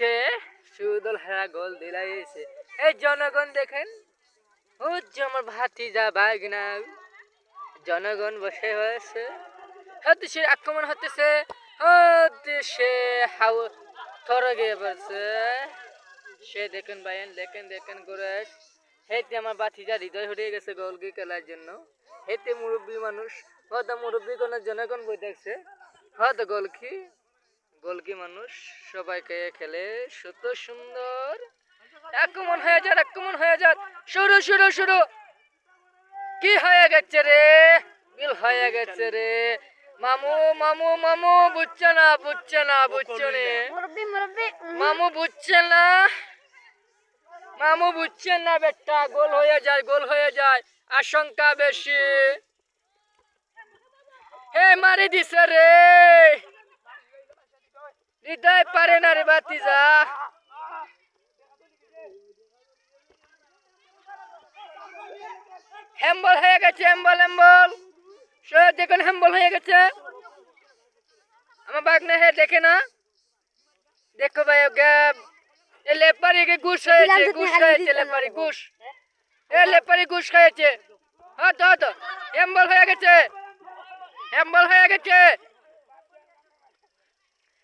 গেছে, সুদল হেরা গোল দিলাইছে। এই জনগণ দেখেন, ও যে আমার ভাতিজা ভাগনা, জনগণ বসে হয়েছে, হয়তো সে আক্রমণ হতেছে, হয়তো সে থরে গিয়ে পড়ছে। সে দেখেন ভাইয়েন, দেখেন দেখেন করে হেতে আমার ভাতিজা হৃদয় হরিয়ে গেছে গোলকি খেলার জন্য। হেতে মুরব্বী মানুষ, হয়তো মুরব্বী কোন জনগণ বই দেখছে, হয়তো গোলকি মানুষ সবাইকে খেলে কত সুন্দর। আক্রমণ হয়ে যাক, আক্রমণ হয়ে যাক, শুরু শুরু শুরু। কি হয়ে গেছে রে, বিল হয়ে গেছে রে। মামু মামু মামু বুঝছে না, বুঝছে না, বুঝছে না মামু, বুঝছে না মামু, বুঝছেন না বেটা। গোল হয়ে যায়, গোল হয়ে যায়, আশঙ্কা বেশি। হে মারি দিছে রে, হৃদয় পারে না রে ভাতিজা। হ্যাম্বল হয়ে গেছে, হ্যাম্বল হ্যাম্বল, দেখুন হ্যাম্বল হয়ে গেছে। আমার বাগনা হে দেখে না, দেখো ভাই এ লেপারি কে ঘুষ হয়েছে, ঘুষ হয়েছে লেপারি, ঘুষ। এ লেপারি ঘুষ খাইছে, হতো হতো। হ্যাম্বল হয়ে গেছে, হ্যাম্বল হয়ে গেছে।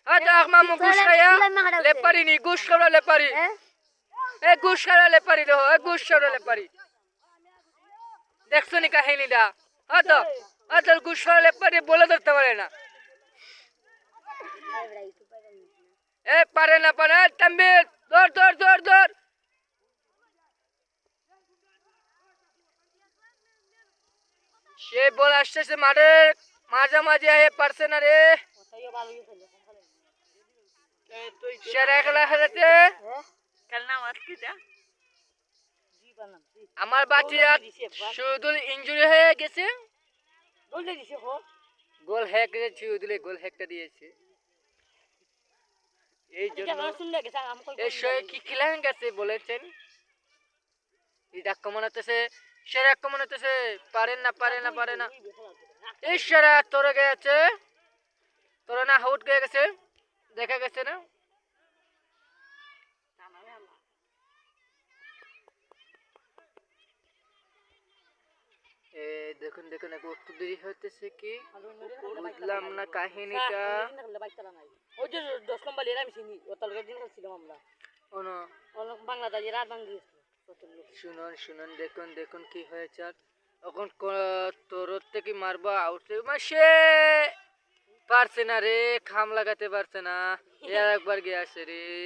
হতো মামু ঘুষ খাইয়া লেপারি নি, ঘুষ খাওয়া লেপারি। এ ঘুষ খাওয়া লেপারি দেখো, এ ঘুষ খাওয়া লেপারি। দেখছো নি কাহিনীটা? হতো হতো ঘুষ খাওয়া লেপারি বলে ধরতে পারে না। এ পারে না, পারে তাম্বির, দৌড় দৌড় দৌড় দৌড়। সে বল আসতেছে মাঠের মাঝামাঝি আয়ে পারছে না রে। সেরা খেলা খেলেছে আমার বাচ্চা শুধু ইনজুরি হয়ে গেছে। গোল হ্যাক দিলে, গোল হ্যাকটা দিয়েছে। এই জন্য কি খেলেন গেছে বলেছেন, এই আক্রমণ হতেছে, সেরা আক্রমণ হতেছে, পারেন না, পারে না, পারে না। এই সেরা তোরে গেছে, তোরা না আউট হয়ে গেছে, দেখা গেছে না। দেখুন দেখুন, একটু দেরি হইতেছে, কি বুঝলাম না কাহিনীটা। ওই যে 10 নম্বর এর আমি চিনি, ও তালগার দিন ছিলাম আমরা। বাংলাদেশ রাত ভাঙ্গি শুনুন শুনুন, দেখুন দেখুন কি হয়েছে। এখন তোর থেকে মারবা আউট, সে পারছে না রে, খাম লাগাতে পারছে না। একবার গিয়ে আসে রে।